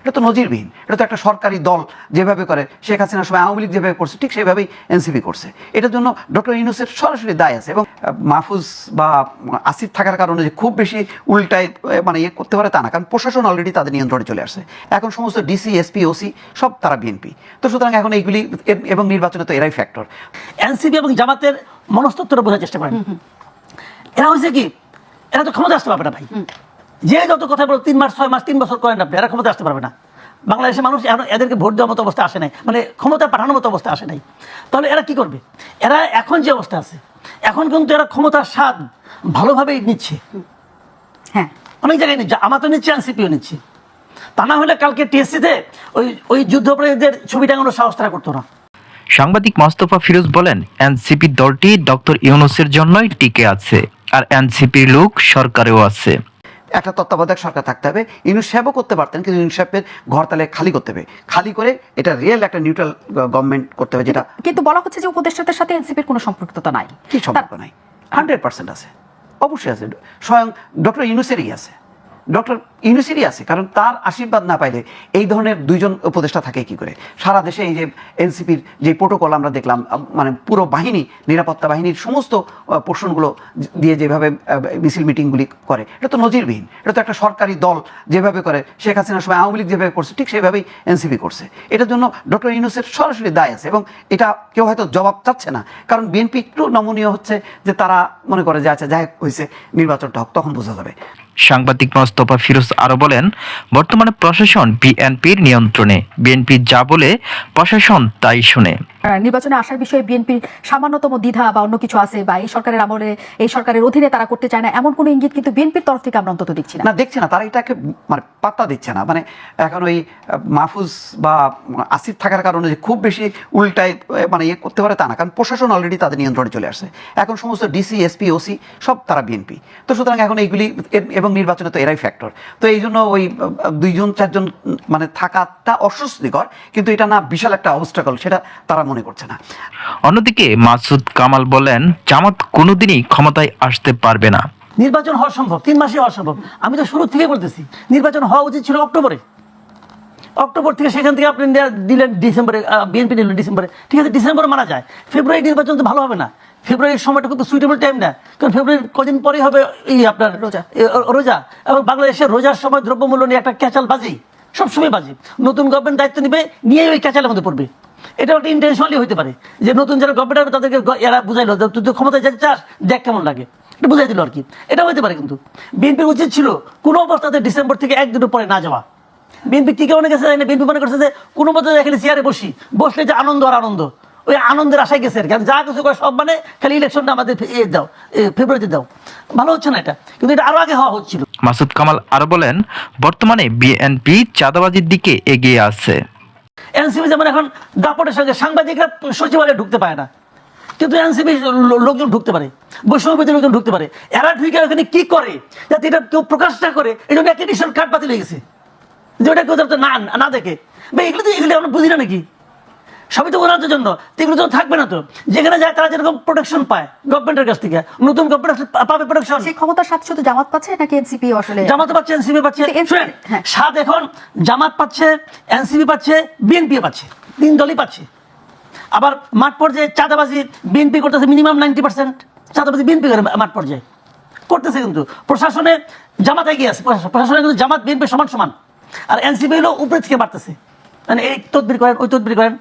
এটা তো নজিরবিহীন। এটা তো একটা সরকারি দল যেভাবে করে, শেখ হাসিনার সময় আওয়ামী লীগ যেভাবে করছে ঠিক সেভাবেই এনসিপি করছে। এটার জন্য ডক্টর ইউনূসের সরাসরি দায় আছে। এবং মাহফুজ বা আসিফ থাকার কারণে যে খুব বেশি উল্টায় মানে ইয়ে করতে পারে তা না, কারণ প্রশাসন অলরেডি তাদের নিয়ন্ত্রণে চলে আসছে। এখন সমস্ত ডিসি, এসপি, ওসি সব তারা বিএনপি। তো সুতরাং এখন এইগুলি এবং নির্বাচনে তো এরাই ফ্যাক্টর। এনসিপি এবং জামাতের মনস্তত্ত্বটা বোঝার চেষ্টা করেন। এরা হচ্ছে কি, এরা তো ক্ষমতা আসতে পারবে না ভাই। যে যত কথা বলো 3 মাস 6 মাস 3 বছর করেন আপনি, এরা ক্ষমতা আসতে পারবে না। বাংলাদেশের মানুষ এখন এদেরকে ভোট দেওয়ার মতো অবস্থা আসে নাই, মানে ক্ষমতা পাঠানোর মতো অবস্থা আসে নাই। তাহলে এরা কি করবে? এরা এখন যে অবস্থা আছে, এখন কিন্তু এরা ক্ষমতার স্বাদ ভালোভাবেই নিচ্ছে। হ্যাঁ, অনেক জায়গায় নিচ্ছে, আমার তো নিচ্ছে, এনসিপিও নিচ্ছে। তা না হলে কালকে টিএসসিতে ওই যুদ্ধপ্রায়ীদের ছবি টাঙানোর সাহস তারা করতো না। সাংবাদিক মোস্তফা ফিরোজ বলেন, এনসিপি দলটি ডক্টর ইউনূসের জন্যই টিকে আছে, আর এনসিপির লোক সরকারেও আছে। একটা তত্ত্বাবধায়ক সরকার থাকতে হবে। ইউনূস সাহেবও করতে পারতেন, কিন্তু ইউনূস সাহেবের ঘর তাহলে খালি করতে হবে। খালি করে এটা রিয়েল একটা নিউট্রাল গভর্নমেন্ট করতে হবে, যেটা কিন্তু বলা হচ্ছে যে উপদেষ্টাদের সাথে এনসিপির কোনো সম্পৃক্ততা নাই। কি সম্পর্ক নাই? 100% আছে, অবশ্যই আছে। স্বয়ং ডক্টর ইউনূসেরই আছে, ডক্টর ইউনূসেরই আছে। কারণ তার আশীর্বাদ না পাইলে এই ধরনের দুইজন উপদেষ্টা থাকে কি করে? সারা দেশে এই যে এনসিপির যে প্রোটোকল আমরা দেখলাম, মানে পুরো বাহিনী, নিরাপত্তা বাহিনীর সমস্ত পোর্শনগুলো দিয়ে যেভাবে মিছিল মিটিংগুলি করে, এটা তো নজিরবিহীন। এটা তো একটা সরকারি দল যেভাবে করে, শেখ হাসিনার সময় আওয়ামী লীগ যেভাবে করছে ঠিক সেভাবেই এনসিপি করছে। এটার জন্য ডক্টর ইউনূসের সরাসরি দায় আছে। এবং এটা কেউ হয়তো জবাব চাচ্ছে না, কারণ বিএনপি একটু নমনীয় হচ্ছে যে তারা মনে করে যে আচ্ছা যাই হয়েছে, নির্বাচনটা হোক, তখন বোঝা যাবে। সাংবাদিক মোস্তফা ফিরোজ আরো বলেন, বর্তমানে প্রশাসন বিএনপির নিয়ন্ত্রণে, বিএনপি যা বলে প্রশাসন তাই শুনে। নির্বাচনে আসার বিষয়ে বিএনপির সামান্যতম দ্বিধা বা অন্য কিছু আছে, বা এই সরকারের আমলে এই সরকারের অধীনে তারা করতে চায় না, এমন কোনো ইঙ্গিত কিন্তু বিএনপির তরফ থেকে আমরা অন্তত দেখছি না। দেখছি না, তারা এটাকে মানে পাত্তা দিচ্ছে না। মানে এখন ওই মাহফুজ বা আসিফ থাকার কারণে যে খুব বেশি উল্টায় মানে ইয়ে করতে পারে তা না, কারণ প্রশাসন অলরেডি তাদের নিয়ন্ত্রণে চলে আসছে। এখন সমস্ত ডিসি, এসপি, ওসি সব তারা বিএনপি। তো সুতরাং এখন এইগুলি এবং নির্বাচনে তো এরাই ফ্যাক্টর। তো এই জন্য ওই 2জন 4জন মানে থাকাটা অস্বস্তিকর, কিন্তু এটা না বিশাল একটা অবস্ট্রাকল, সেটা তারা মনে করছে না। অন্যদিকে মাসুদ কামাল বলেন, জামাত কোনোদিনই ক্ষমতায় আসতে পারবে না। নির্বাচন হওয়া সম্ভব, 3 মাসে হওয়া সম্ভব। আমি তো শুরু থেকে বলতেছি নির্বাচন হওয়া উচিত ছিল অক্টোবরে। অক্টোবর থেকে সেখান থেকে আপনি দিলেন ডিসেম্বরে, বিএনপি নিল ডিসেম্বরে। ঠিক আছে, ডিসেম্বরে মারা যায়, ফেব্রুয়ারি নির্বাচন তো ভালো হবে না। ফেব্রুয়ারির সময়টা কিন্তু সুইটেবল টাইম না, কারণ ফেব্রুয়ারির কদিন পরেই হবে এই আপনার রোজা। এবং বাংলাদেশের রোজার সময় দ্রব্যমূল্য নিয়ে একটা ক্যাচাল বাজি, সবসময় বাজি। নতুন গভর্নমেন্ট দায়িত্ব নিবে, নিয়ে ওই ক্যাচালের মধ্যে পড়বে। এটা একটা ইন্টেনশনালি হতে পারে যে নতুন যারা গভর্নমেন্ট হবে তাদেরকে এরা বুঝাইলো তুই তো ক্ষমতায় যেতে চাস, দেখ কেমন লাগে, এটা বুঝাই দিল আর কি। এটা হতে পারে, কিন্তু বিএনপির উচিত ছিল কোনো অবস্থাতে ডিসেম্বর থেকে 1-2 পরে না যাওয়া। বিএনপি কি কারণে গেছে জানি না, বিএনপি মনে করছে যে কোনো মতো খালি চেয়ারে বসলে যে আনন্দ আর আনন্দ, ওই আনন্দের আশায় গেছে আর কি। যা কিছু করে সব মানে খালি ইলেকশনটা আমাদের দাও, ফেব্রুয়ারিতে দাও, ভালো হচ্ছে না এটা, কিন্তু এটা আরো আগে হওয়া হচ্ছিল। মাসুদ কামাল আরো বলেন, বর্তমানে বিএনপি চাঁদাবাজির দিকে এগিয়ে আছে। এনসিপি যেমন এখন দাপটের সঙ্গে সাংবাদিকরা সচিবালয়ে ঢুকতে পারে না, কিন্তু এনসিপি লোকজন ঢুকতে পারে, বৈষম্যবিরোধী লোকজন ঢুকতে পারে। এরা ঢুকে ওখানে কি করে যাতে এটা কেউ প্রকাশ না করে, এই জন্য অ্যাক্রেডিটেশন কার্ড বাতিল হয়ে গেছে, যে ওটা কেউ যাতে না দেখে। ভাই এগুলো আমরা বুঝি না নাকি? সবই তো ওনাদের জন্য, এগুলো তো থাকবে না। তো যেখানে যায় তারা যেরকম প্রোটেকশন পায় গভর্নমেন্টের কাছ থেকে, নতুন গভর্নমেন্ট পাবে প্রোটেকশন। সেই ক্ষমতার সাথে শুধু জামাত পাচ্ছে নাকি এনসিপি? আসলে জামাত পাচ্ছে, এনসিপি পাচ্ছে, সাত এখন জামাত পাচ্ছে, এনসিপি পাচ্ছে, বিএনপি পাচ্ছে, 3 দলই পাচ্ছে। আবার মাঠ পর্যায়ে চাঁদাবাজি বিএনপি করতেছে, মিনিমাম 90% চাঁদাবাজি বিএনপি করে মাঠ পর্যায়ে করতেছে। কিন্তু প্রশাসনে জামাত এগিয়ে আছে, প্রশাসনে কিন্তু জামাত বিএনপি সমান সমান। আর এনসিপি হলো উপরে থেকে বাড়তেছে, মানে এই তদবির করেন, ওই তদবির করেন।